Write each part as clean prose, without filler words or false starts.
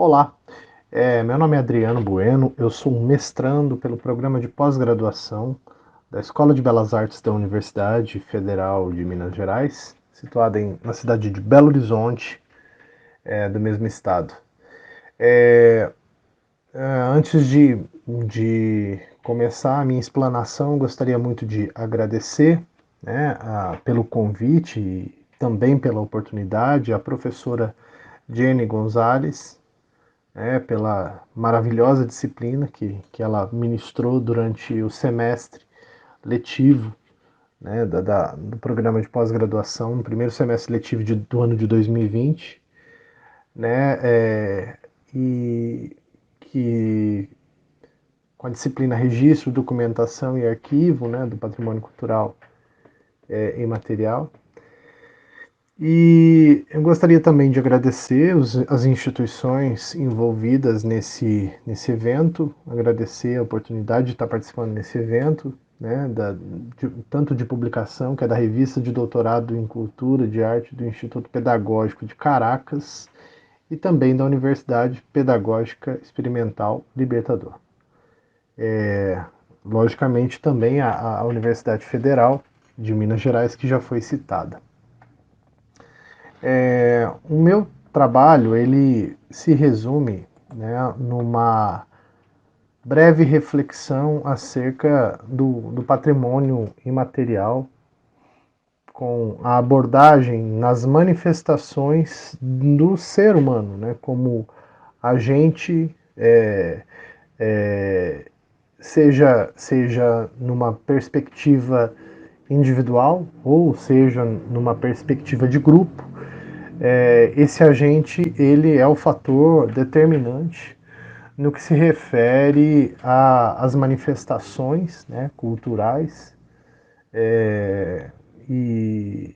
Olá, meu nome é Adriano Bueno, eu sou um mestrando pelo programa de pós-graduação da Escola de Belas Artes da Universidade Federal de Minas Gerais, situada na cidade de Belo Horizonte, do mesmo estado. Antes de começar a minha explanação, gostaria muito de agradecer, né, pelo convite e também pela oportunidade à professora Jenny Gonzalez, pela maravilhosa disciplina que ela ministrou durante o semestre letivo, né, do programa de pós-graduação, no primeiro semestre letivo do ano de 2020, né, e que com a disciplina Registro, Documentação e Arquivo, né, do Patrimônio Cultural Imaterial. E eu gostaria também de agradecer as instituições envolvidas nesse evento, agradecer a oportunidade de estar participando nesse evento, né, tanto de publicação, que é da Revista de Doutorado em Cultura de Arte do Instituto Pedagógico de Caracas, e também da Universidade Pedagógica Experimental Libertador. Logicamente também a Universidade Federal de Minas Gerais, que já foi citada. O meu trabalho ele se resume, né, numa breve reflexão acerca do patrimônio imaterial, com a abordagem nas manifestações do ser humano, né, como agente, seja numa perspectiva individual ou seja numa perspectiva de grupo. Esse agente ele é o fator determinante no que se refere às manifestações, né, culturais, e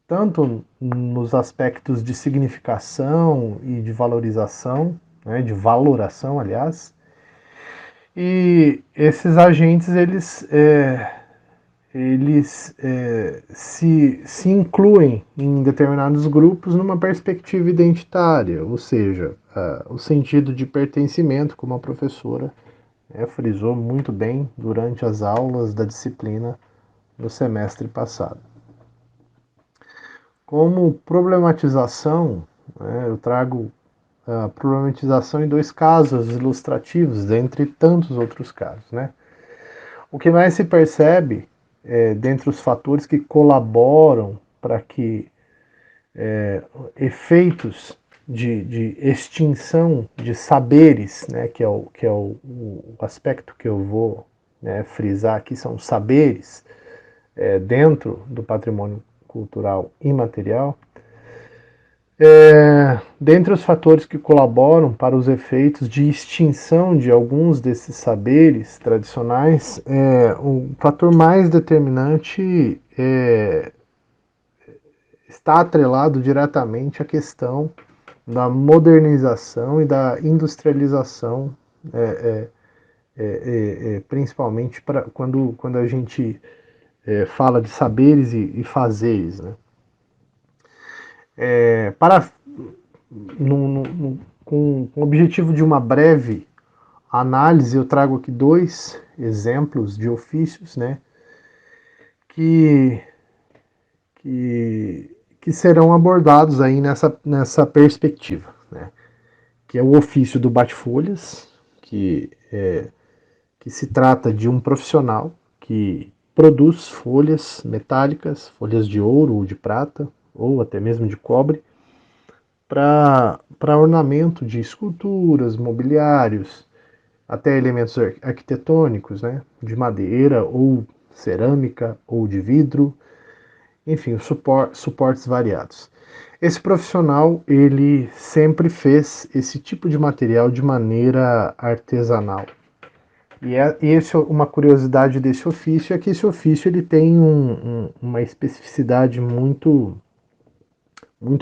tanto nos aspectos de significação e de valorização, né, de valoração, aliás. E esses agentes eles se incluem em determinados grupos numa perspectiva identitária, ou seja, o sentido de pertencimento, como a professora frisou muito bem durante as aulas da disciplina no semestre passado. Como problematização, eu trago a problematização em dois casos ilustrativos, dentre tantos outros casos. Né? O que mais se percebe dentre os fatores que colaboram para que efeitos de extinção de saberes, né, que é o aspecto que eu vou, né, frisar aqui, são saberes dentro do patrimônio cultural imaterial. Dentre os fatores que colaboram para os efeitos de extinção de alguns desses saberes tradicionais, o fator mais determinante está atrelado diretamente à questão da modernização e da industrialização, principalmente quando a gente fala de saberes e fazeres. Né? Para com o objetivo de uma breve análise, eu trago aqui dois exemplos de ofícios, né, que, que, que serão abordados aí nessa perspectiva, né, que é o ofício do bate-folhas, que se trata de um profissional que produz folhas metálicas, folhas de ouro ou de prata, ou até mesmo de cobre, para ornamento de esculturas, mobiliários, até elementos arquitetônicos, né, de madeira ou cerâmica ou de vidro, enfim, suportes variados. Esse profissional, ele sempre fez esse tipo de material de maneira artesanal. Uma curiosidade desse ofício é que esse ofício ele tem uma especificidade muito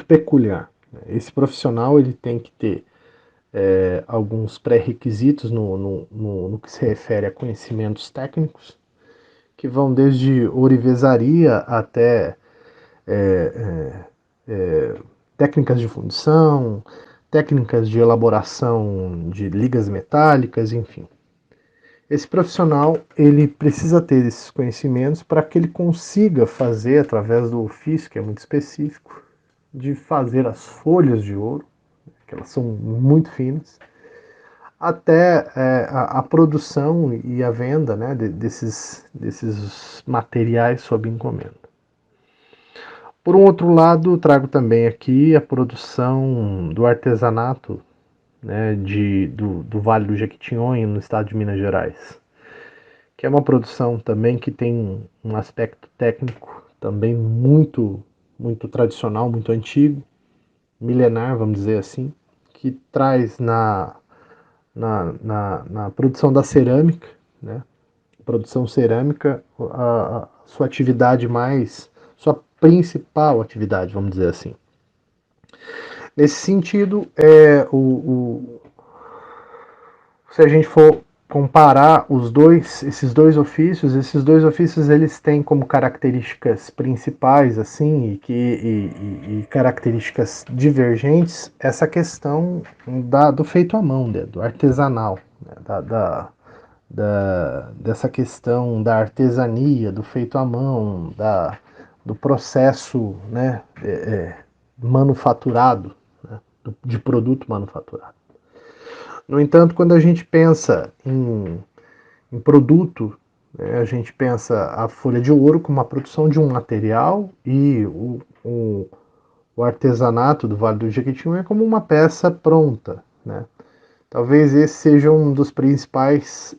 peculiar. Esse profissional ele tem que ter alguns pré-requisitos no que se refere a conhecimentos técnicos, que vão desde ourivesaria até técnicas de fundição, técnicas de elaboração de ligas metálicas, enfim. Esse profissional, ele precisa ter esses conhecimentos para que ele consiga fazer, através do ofício, que é muito específico, de fazer as folhas de ouro, que elas são muito finas, até a produção e a venda, né, desses materiais sob encomenda. Por um outro lado, trago também aqui a produção do artesanato, né, do Vale do Jequitinhonha, no estado de Minas Gerais, que é uma produção também que tem um aspecto técnico também muito tradicional, muito antigo, milenar, vamos dizer assim, que traz na produção da cerâmica, né? Produção cerâmica, a sua atividade sua principal atividade, vamos dizer assim. Nesse sentido, se a gente for comparar esses dois ofícios eles têm como características principais assim e características divergentes essa questão do feito à mão, do artesanal, né, dessa questão da artesania, do feito à mão, do processo, né, manufaturado, né, de produto manufaturado. No entanto, quando a gente pensa em produto, né, a gente pensa a folha de ouro como a produção de um material e o artesanato do Vale do Jequitinhonha como uma peça pronta, né? Talvez esse seja um dos principais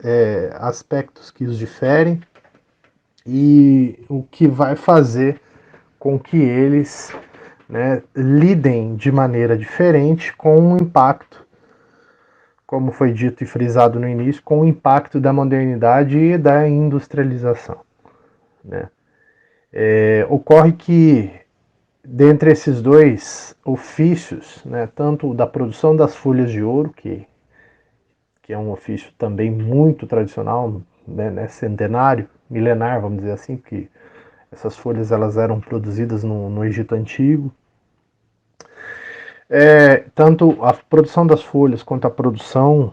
aspectos que os diferem e o que vai fazer com que eles, né, lidem de maneira diferente com o impacto, como foi dito e frisado no início, com o impacto da modernidade e da industrialização, né? Ocorre que, dentre esses dois ofícios, né, tanto da produção das folhas de ouro, que é um ofício também muito tradicional, né, centenário, milenar, vamos dizer assim, que essas folhas elas eram produzidas no Egito Antigo. Tanto a produção das folhas quanto a produção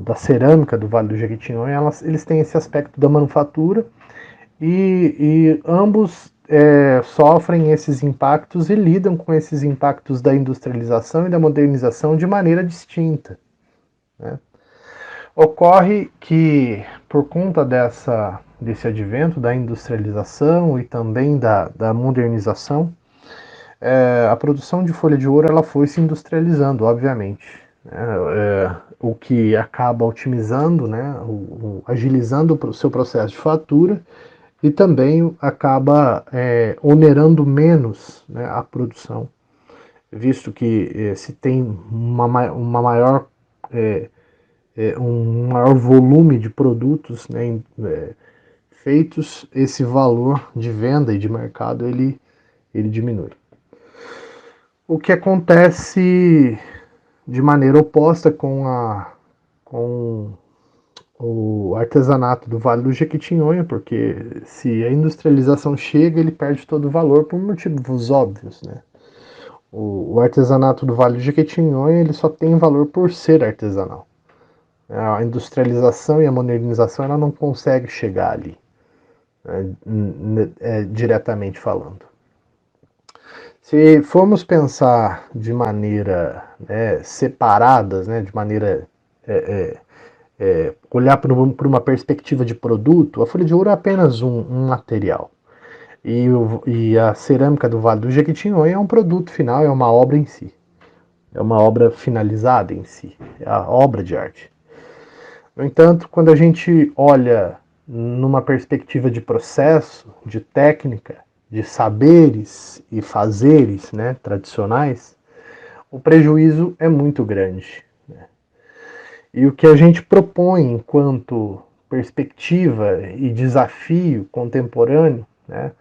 da cerâmica do Vale do Jequitinhonha, eles têm esse aspecto da manufatura e ambos sofrem esses impactos e lidam com esses impactos da industrialização e da modernização de maneira distinta, né? Ocorre que, por conta desse advento da industrialização e também da modernização, a produção de folha de ouro ela foi se industrializando, obviamente, né? O que acaba otimizando, né, agilizando o seu processo de fatura e também acaba onerando menos, né, a produção, visto que se tem um maior volume de produtos, né, feitos, esse valor de venda e de mercado ele diminui. O que acontece de maneira oposta com o artesanato do Vale do Jequitinhonha, porque se a industrialização chega, ele perde todo o valor por motivos óbvios, né? O artesanato do Vale do Jequitinhonha ele só tem valor por ser artesanal. A industrialização e a modernização ela não consegue chegar ali, né, diretamente falando. Se formos pensar de maneira, né, separadas, né, de maneira olhar para uma perspectiva de produto, a folha de ouro é apenas um material. E a cerâmica do Vale do Jequitinhonha é um produto final, é uma obra em si. É uma obra finalizada em si, é a obra de arte. No entanto, quando a gente olha numa perspectiva de processo, de técnica, de saberes e fazeres, né, tradicionais, o prejuízo é muito grande, né? E o que a gente propõe enquanto perspectiva e desafio contemporâneo, né,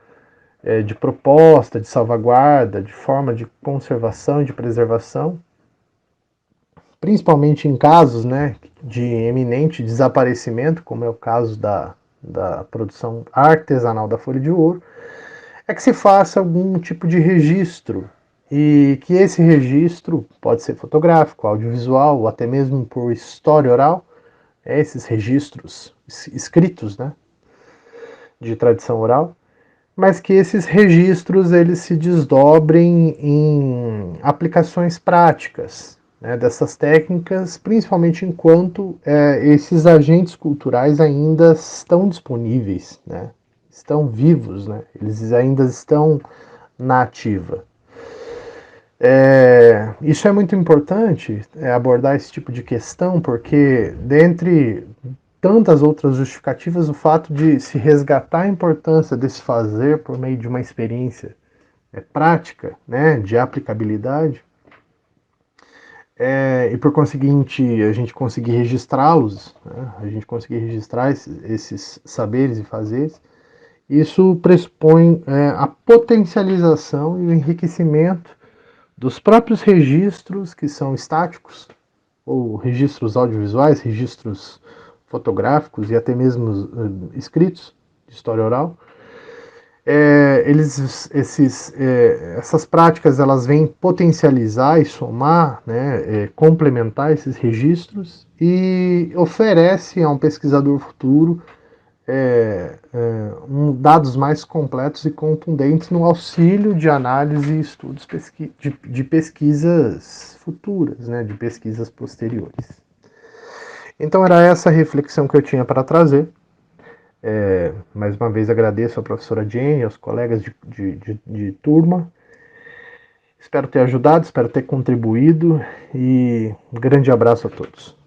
de proposta, de salvaguarda, de forma de conservação e de preservação, principalmente em casos, né, de eminente desaparecimento, como é o caso da produção artesanal da folha de ouro, é que se faça algum tipo de registro e que esse registro pode ser fotográfico, audiovisual ou até mesmo por história oral, esses registros escritos, né, de tradição oral, mas que esses registros eles se desdobrem em aplicações práticas, né, dessas técnicas, principalmente enquanto esses agentes culturais ainda estão disponíveis, né, estão vivos, né, eles ainda estão na ativa. Isso é muito importante, abordar esse tipo de questão, porque dentre tantas outras justificativas, o fato de se resgatar a importância desse fazer por meio de uma experiência prática, né, de aplicabilidade, e por conseguinte a gente conseguir registrá-los, né, a gente conseguir registrar esses saberes e fazeres, isso pressupõe a potencialização e o enriquecimento dos próprios registros que são estáticos, ou registros audiovisuais, registros fotográficos e até mesmo escritos de história oral. Essas práticas elas vêm potencializar e somar, né, complementar esses registros e oferece a um pesquisador futuro dados mais completos e contundentes no auxílio de análise e estudos de pesquisas futuras, né, de pesquisas posteriores. Então era essa a reflexão que eu tinha para trazer. Mais uma vez agradeço à professora Jane, aos colegas de turma. Espero ter ajudado, espero ter contribuído e um grande abraço a todos.